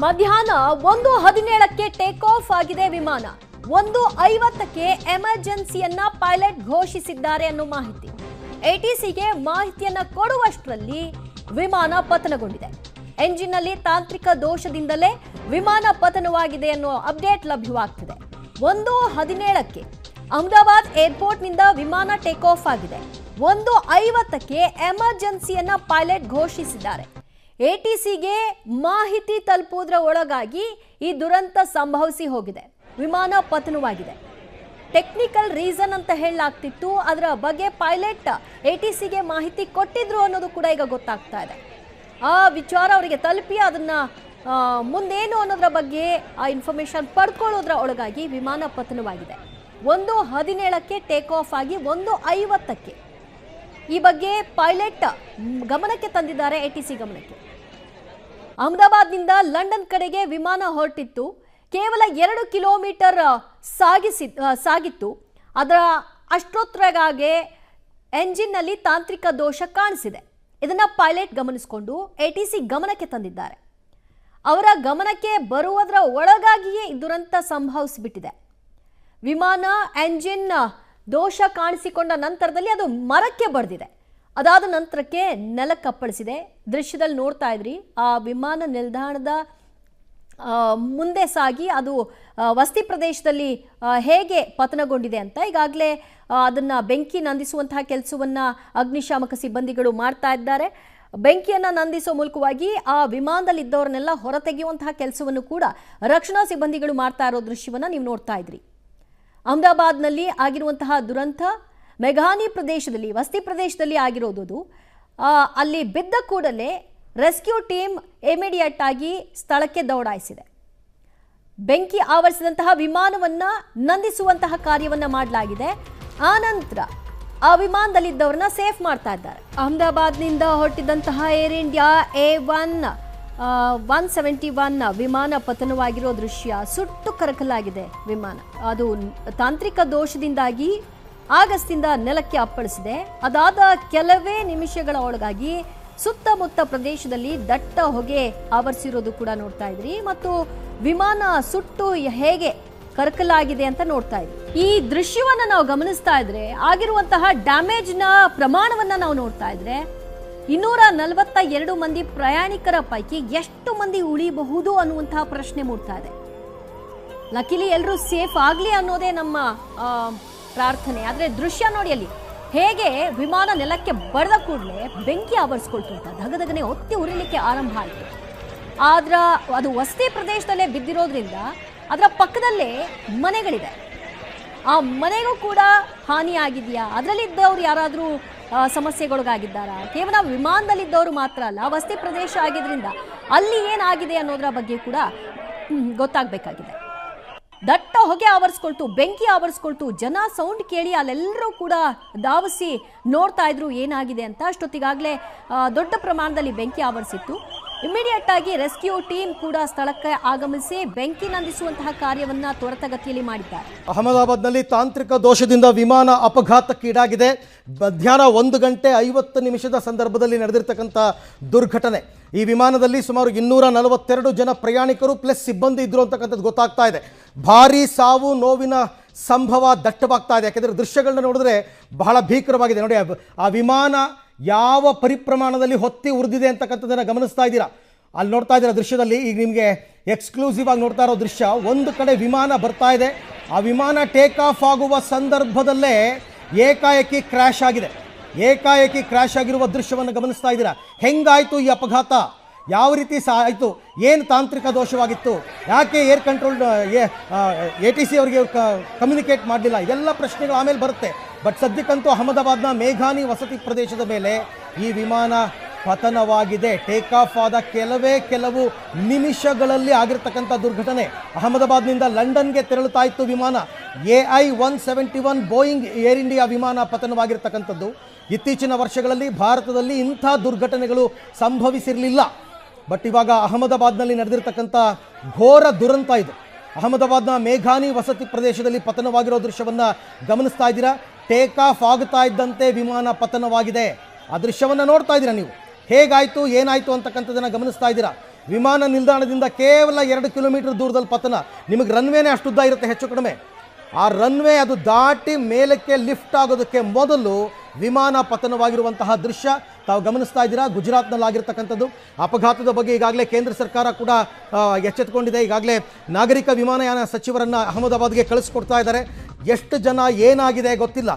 ಮಧ್ಯಾಹ್ನ 1:17ಕ್ಕೆ take off ಆಗಿದೆ ವಿಮಾನ. 1:50ಕ್ಕೆ ಎಮರ್ಜೆನ್ಸಿಯನ್ನ ಪೈಲಟ್ ಘೋಷಿಸಿದ್ದಾರೆ ಅನ್ನೋ ಮಾಹಿತಿ. ಎಟಿಸಿಗೆ ಮಾಹಿತಿಯನ್ನ ಕೊಡುವಷ್ಟರಲ್ಲಿ ವಿಮಾನ ಪತನಗೊಂಡಿದೆ. ಎಂಜಿನ್ನಲ್ಲಿ ತಾಂತ್ರಿಕ ದೋಷದಿಂದಲೇ ವಿಮಾನ ಪತನವಾಗಿದೆ ಅನ್ನೋ ಅಪ್ಡೇಟ್ ಲಭ್ಯವಾಗ್ತಿದೆ. 1:17ಕ್ಕೆ ಅಹಮದಾಬಾದ್ ಏರ್ಪೋರ್ಟ್ನಿಂದ ವಿಮಾನ ಟೇಕ್ ಆಫ್ ಆಗಿದೆ. 1:50ಕ್ಕೆ ಎಮರ್ಜೆನ್ಸಿಯನ್ನ ಪೈಲಟ್ ಘೋಷಿಸಿದ್ದಾರೆ. ಎಟಿಸಿಗೆ ಮಾಹಿತಿ ತಲುಪುವುದರ ಒಳಗಾಗಿ ಈ ದುರಂತ ಸಂಭವಿಸಿ ಹೋಗಿದೆ. ವಿಮಾನ ಪತನವಾಗಿದೆ. ಟೆಕ್ನಿಕಲ್ ರೀಸನ್ ಅಂತ ಹೇಳಲಾಗ್ತಿತ್ತು. ಅದರ ಬಗ್ಗೆ ಪೈಲಟ್ ಎಟಿಸಿಗೆ ಮಾಹಿತಿ ಕೊಟ್ಟಿದ್ರು ಅನ್ನೋದು ಕೂಡ ಈಗ ಗೊತ್ತಾಗ್ತಾ ಇದೆ. ಆ ವಿಚಾರ ಅವರಿಗೆ ತಲುಪಿ ಅದನ್ನ ಮುಂದೇನು ಅನ್ನೋದ್ರ ಬಗ್ಗೆ ಆ ಇನ್ಫಾರ್ಮೇಶನ್ ಪಡ್ಕೊಳ್ಳೋದ್ರ ಒಳಗಾಗಿ ವಿಮಾನ ಪತನವಾಗಿದೆ. 1:17ಕ್ಕೆ ಟೇಕ್ ಆಫ್ ಆಗಿ 1:50ಕ್ಕೆ ಈ ಬಗ್ಗೆ ಪೈಲಟ್ ಗಮನಕ್ಕೆ ತಂದಿದ್ದಾರೆ. ಎಟಿಸಿ ಗಮನಕ್ಕೆ. ಅಹಮದಾಬಾದ್ನಿಂದ ಲಂಡನ್ ಕಡೆಗೆ ವಿಮಾನ ಹೊರಟಿತ್ತು. ಕೇವಲ 2 ಕಿಲೋಮೀಟರ್ ಸಾಗಿತ್ತು. ಅದರ ಅಷ್ಟೊತ್ತರೆಗಾಗೆ ಎಂಜಿನ್ನಲ್ಲಿ ತಾಂತ್ರಿಕ ದೋಷ ಕಾಣಿಸಿದೆ. ಇದನ್ನ ಪೈಲಟ್ ಗಮನಿಸಿಕೊಂಡು ಎಟಿಸಿ ಗಮನಕ್ಕೆ ತಂದಿದ್ದಾರೆ. ಅವರ ಗಮನಕ್ಕೆ ಬರುವುದರ ಒಳಗಾಗಿಯೇ ಈ ದುರಂತ ಸಂಭವಿಸಿಬಿಟ್ಟಿದೆ. ವಿಮಾನ ಎಂಜಿನ್ ದೋಷ ಕಾಣಿಸಿಕೊಂಡ ನಂತರದಲ್ಲಿ ಅದು ಮರಕ್ಕೆ ಬಡಿದಿದೆ. ಅದಾದ ನಂತರಕ್ಕೆ ನೆಲಕ್ಕಪ್ಪಳಿಸಿದೆ. ದೃಶ್ಯದಲ್ಲಿ ನೋಡ್ತಾ ಇದ್ರಿ. ಆ ವಿಮಾನ ನಿಲ್ದಾಣದ ಮುಂದೆ ಸಾಗಿ ಅದು ವಸತಿ ಪ್ರದೇಶದಲ್ಲಿ ಹೇಗೆ ಪತನಗೊಂಡಿದೆ ಅಂತ ಈಗಾಗಲೇ ಅದನ್ನ ಬೆಂಕಿ ನಂದಿಸುವಂತಹ ಕೆಲಸವನ್ನ ಅಗ್ನಿಶಾಮಕ ಸಿಬ್ಬಂದಿಗಳು ಮಾಡ್ತಾ ಇದ್ದಾರೆ. ಬೆಂಕಿಯನ್ನ ನಂದಿಸುವ ಮೂಲಕವಾಗಿ ಆ ವಿಮಾನದಲ್ಲಿ ಇದ್ದವರನ್ನೆಲ್ಲ ಹೊರತೆಗೆಯುವಂತಹ ಕೆಲಸವನ್ನು ಕೂಡ ರಕ್ಷಣಾ ಸಿಬ್ಬಂದಿಗಳು ಮಾಡ್ತಾ ಇರೋ ದೃಶ್ಯವನ್ನ ನೀವು ನೋಡ್ತಾ ಇದ್ರಿ. ಅಹಮದಾಬಾದ್ನಲ್ಲಿ ಆಗಿರುವಂತಹ ದುರಂತ ಮೇಘಾನಿ ಪ್ರದೇಶದಲ್ಲಿ, ವಸತಿ ಪ್ರದೇಶದಲ್ಲಿ ಆಗಿರೋದು. ಅಲ್ಲಿ ಬಿದ್ದ ಕೂಡಲೇ ರೆಸ್ಕ್ಯೂ ಟೀಮ್ ಇಮಿಡಿಯೇಟ್ ಆಗಿ ಸ್ಥಳಕ್ಕೆ ದೌಡಾಯಿಸಿದೆ. ಬೆಂಕಿ ಆವರಿಸಿದಂತಹ ವಿಮಾನವನ್ನ ನಂದಿಸುವಂತಹ ಕಾರ್ಯವನ್ನ ಮಾಡಲಾಗಿದೆ. ಆ ನಂತರ ಆ ವಿಮಾನದಲ್ಲಿದ್ದವರನ್ನ ಸೇಫ್ ಮಾಡ್ತಾ ಇದ್ದಾರೆ. ಅಹಮದಾಬಾದ್ನಿಂದ ಹೊರಟಿದ್ದಂತಹ ಏರ್ ಇಂಡಿಯಾ A171 ವಿಮಾನ ಪತನವಾಗಿರೋ ದೃಶ್ಯ. ಸುಟ್ಟು ಕರಕಲಾಗಿದೆ ವಿಮಾನ. ಅದು ತಾಂತ್ರಿಕ ದೋಷದಿಂದಾಗಿ ಆಗಸ್ಟಿಂದ ನೆಲಕ್ಕೆ ಅಪ್ಪಳಿಸಿದೆ. ಅದಾದ ಕೆಲವೇ ನಿಮಿಷಗಳ ಒಳಗಾಗಿ ಸುತ್ತಮುತ್ತ ಪ್ರದೇಶದಲ್ಲಿ ದಟ್ಟ ಹೊಗೆ ಆವರಿಸಿರೋದು ಕೂಡ ನೋಡ್ತಾ ಇದ್ರಿ. ಮತ್ತು ವಿಮಾನ ಸುಟ್ಟು ಹೇಗೆ ಕರಕಲಾಗಿದೆ ಅಂತ ನೋಡ್ತಾ ಇದ್ರಿ. ಈ ದೃಶ್ಯವನ್ನ ನಾವು ಗಮನಿಸ್ತಾ ಇದ್ರೆ ಆಗಿರುವಂತಹ ಡ್ಯಾಮೇಜ್ನ ಪ್ರಮಾಣವನ್ನ ನಾವು ನೋಡ್ತಾ ಇದ್ರೆ 242 ಮಂದಿ ಪ್ರಯಾಣಿಕರ ಪೈಕಿ ಎಷ್ಟು ಮಂದಿ ಉಳಿಬಹುದು ಅನ್ನುವಂತಹ ಪ್ರಶ್ನೆ ಮೂಡ್ತಾ ಇದೆ. ಲಕಿಲಿ ಎಲ್ಲರೂ ಸೇಫ್ ಆಗ್ಲಿ ಅನ್ನೋದೇ ನಮ್ಮ ಪ್ರಾರ್ಥನೆ. ಆದ್ರೆ ದೃಶ್ಯ ನೋಡಿ, ಅಲ್ಲಿ ಹೇಗೆ ವಿಮಾನ ನೆಲಕ್ಕೆ ಬಡದ ಕೂಡಲೇ ಬೆಂಕಿ ಆವರಿಸ್ಕೊಳ್ತು ಅಂತ ಧಗಧಗನೆ ಒತ್ತಿ ಉರಿಲಿಕ್ಕೆ ಆರಂಭ ಆಯಿತು. ಆದ್ರ ಅದು ವಸತಿ ಪ್ರದೇಶದಲ್ಲೇ ಬಿದ್ದಿರೋದ್ರಿಂದ ಅದರ ಪಕ್ಕದಲ್ಲೇ ಮನೆಗಳಿದೆ. ಆ ಮನೆಗೂ ಕೂಡ ಹಾನಿ ಆಗಿದೆಯಾ? ಅದರಲ್ಲಿದ್ದವ್ರು ಯಾರಾದರೂ ಸಮಸ್ಯೆಗೊಳಗಾಗಿದ್ದಾರಾ? ಕೇವಲ ವಿಮಾನದಲ್ಲಿದ್ದವರು ಮಾತ್ರ ಅಲ್ಲ, ವಸತಿ ಪ್ರದೇಶ ಆಗಿದ್ರಿಂದ ಅಲ್ಲಿ ಏನಾಗಿದೆ ಅನ್ನೋದ್ರ ಬಗ್ಗೆ ಕೂಡ ಗೊತ್ತಾಗಬೇಕಾಗಿದೆ. ದಟ್ಟ ಹೊಗೆ ಆವರಿಸ್ಕೊಳ್ತು, ಬೆಂಕಿ ಆವರಿಸ್ಕೊಳ್ತು. ಜನ ಸೌಂಡ್ ಕೇಳಿ ಅಲ್ಲೆಲ್ಲರೂ ಕೂಡ ಧಾವಿಸಿ ನೋಡ್ತಾ ಇದ್ರು ಏನಾಗಿದೆ ಅಂತ. ಅಷ್ಟೊತ್ತಿಗಾಗಲೇ ದೊಡ್ಡ ಪ್ರಮಾಣದಲ್ಲಿ ಬೆಂಕಿ ಆವರಿಸಿತ್ತು. ಇಮಿಡಿಯೇಟ್ ಆಗಿ ರೆಸ್ಕ್ಯೂ ಟೀಮ್ ಕೂಡ ಸ್ಥಳಕ್ಕೆ ಆಗಮಿಸಿ ಬೆಂಕಿ ನಂದಿಸುವಂತಹ ಕಾರ್ಯವನ್ನ ತ್ವರಿತಗತಿಯಲ್ಲಿ ಮಾಡಿದ್ದಾರೆ. ಅಹಮದಾಬಾದ್ನಲ್ಲಿ ತಾಂತ್ರಿಕ ದೋಷದಿಂದ ವಿಮಾನ ಅಪಘಾತಕ್ಕೀಡಾಗಿದೆ. ಮಧ್ಯಾಹ್ನ 1:50 ಸಂದರ್ಭದಲ್ಲಿ ನಡೆದಿರ್ತಕ್ಕಂಥ ದುರ್ಘಟನೆ. ಈ ವಿಮಾನದಲ್ಲಿ ಸುಮಾರು 242 ಜನ ಪ್ರಯಾಣಿಕರು ಪ್ಲಸ್ ಸಿಬ್ಬಂದಿ ಇದ್ರು ಅಂತಕ್ಕಂಥದ್ದು ಗೊತ್ತಾಗ್ತಾ ಇದೆ. ಭಾರೀ ಸಾವು ನೋವಿನ ಸಂಭವ ದಟ್ಟವಾಗ್ತಾ ಇದೆ. ಯಾಕೆಂದರೆ ದೃಶ್ಯಗಳನ್ನ ನೋಡಿದ್ರೆ ಬಹಳ ಭೀಕರವಾಗಿದೆ. ನೋಡಿ, ಆ ವಿಮಾನ ಯಾವ ಪರಿಪ್ರಮಾಣದಲ್ಲಿ ಹೊತ್ತಿ ಉರಿದಿದೆ ಅಂತಕ್ಕಂಥದ್ದನ್ನು ಗಮನಿಸ್ತಾ ಇದ್ದೀರಾ. ಅಲ್ಲಿ ನೋಡ್ತಾ ಇದ್ದೀರಾ ದೃಶ್ಯದಲ್ಲಿ. ಈಗ ನಿಮಗೆ ಎಕ್ಸ್ಕ್ಲೂಸಿವ್ ಆಗಿ ನೋಡ್ತಾ ಇರೋ ದೃಶ್ಯ. ಒಂದು ಕಡೆ ವಿಮಾನ ಬರ್ತಾ ಇದೆ. ಆ ವಿಮಾನ ಟೇಕ್ ಆಫ್ ಆಗುವ ಸಂದರ್ಭದಲ್ಲೇ ಏಕಾಏಕಿ ಕ್ರ್ಯಾಶ್ ಆಗಿದೆ. ಏಕಾಏಕಿ ಕ್ರ್ಯಾಶ್ ಆಗಿರುವ ದೃಶ್ಯವನ್ನು ಗಮನಿಸ್ತಾ ಇದ್ದೀರಾ. ಹೆಂಗಾಯಿತು ಈ ಅಪಘಾತ? ಯಾವ ರೀತಿ ಆಯಿತು? ಏನು ತಾಂತ್ರಿಕ ದೋಷವಾಗಿತ್ತು? ಯಾಕೆ ಏರ್ ಕಂಟ್ರೋಲ್ ATC ಅವರಿಗೆ ಕಮ್ಯುನಿಕೇಟ್ ಮಾಡಲಿಲ್ಲ? ಇದೆಲ್ಲ ಪ್ರಶ್ನೆಗಳು ಆಮೇಲೆ ಬರುತ್ತೆ. ಬಟ್ ಸದ್ಯಕ್ಕಂತೂ ಅಹಮದಾಬಾದ್ನ ಮೇಘಾನಿ ವಸತಿ ಪ್ರದೇಶದ ಮೇಲೆ ಈ ವಿಮಾನ ಪತನವಾಗಿದೆ. ಟೇಕ್ ಆಫ್ ಆದ ಕೆಲವು ನಿಮಿಷಗಳಲ್ಲಿ ಆಗಿರ್ತಕ್ಕಂಥ ದುರ್ಘಟನೆ. ಅಹಮದಾಬಾದ್ನಿಂದ ಲಂಡನ್ಗೆ ತೆರಳುತ್ತಾ ಇತ್ತು ವಿಮಾನ. AI171 ಬೋಯಿಂಗ್ ಏರ್ ಇಂಡಿಯಾ ವಿಮಾನ ಪತನವಾಗಿರ್ತಕ್ಕಂಥದ್ದು. ಇತ್ತೀಚಿನ ವರ್ಷಗಳಲ್ಲಿ ಭಾರತದಲ್ಲಿ ಇಂಥ ದುರ್ಘಟನೆಗಳು ಸಂಭವಿಸಿರಲಿಲ್ಲ. ಬಟ್ ಇವಾಗ ಅಹಮದಾಬಾದ್ನಲ್ಲಿ ನಡೆದಿರ್ತಕ್ಕಂಥ ಘೋರ ದುರಂತ ಇದು. ಅಹಮದಾಬಾದ್ನ ಮೇಘಾನಿ ವಸತಿ ಪ್ರದೇಶದಲ್ಲಿ ಪತನವಾಗಿರೋ ದೃಶ್ಯವನ್ನು ಗಮನಿಸ್ತಾ ಇದ್ದೀರಾ. ಟೇಕ್ ಆಫ್ ಆಗುತ್ತಾ ಇದ್ದಂತೆ ವಿಮಾನ ಪತನವಾಗಿದೆ. ಆ ದೃಶ್ಯವನ್ನು ನೋಡ್ತಾ ಇದ್ದೀರಾ ನೀವು. ಹೇಗಾಯಿತು ಏನಾಯಿತು ಅಂತಕ್ಕಂಥದ್ದನ್ನು ಗಮನಿಸ್ತಾ ಇದ್ದೀರಾ. ವಿಮಾನ ನಿಲ್ದಾಣದಿಂದ ಕೇವಲ 2 ಕಿಲೋಮೀಟರ್ ದೂರದಲ್ಲಿ ಪತನ. ನಿಮಗೆ ರನ್ವೇನೇ ಅಷ್ಟುದ್ದ ಇರುತ್ತೆ ಹೆಚ್ಚು ಕಡಿಮೆ. ಆ ರನ್ವೇ ಅದು ದಾಟಿ ಮೇಲಕ್ಕೆ ಲಿಫ್ಟ್ ಆಗೋದಕ್ಕೆ ಮೊದಲು ವಿಮಾನ ಪತನವಾಗಿರುವಂತಹ ದೃಶ್ಯ ತಾವು ಗಮನಿಸ್ತಾ ಇದ್ದೀರಾ. ಗುಜರಾತ್ನಲ್ಲಾಗಿರ್ತಕ್ಕಂಥದ್ದು ಅಪಘಾತದ ಬಗ್ಗೆ ಈಗಾಗಲೇ ಕೇಂದ್ರ ಸರ್ಕಾರ ಕೂಡ ಎಚ್ಚೆತ್ತುಕೊಂಡಿದೆ. ಈಗಾಗಲೇ ನಾಗರಿಕ ವಿಮಾನಯಾನ ಸಚಿವರನ್ನು ಅಹಮದಾಬಾದ್ಗೆ ಕಳಿಸ್ಕೊಡ್ತಾ ಇದ್ದಾರೆ. ಎಷ್ಟು ಜನ ಏನಾಗಿದೆ ಗೊತ್ತಿಲ್ಲ.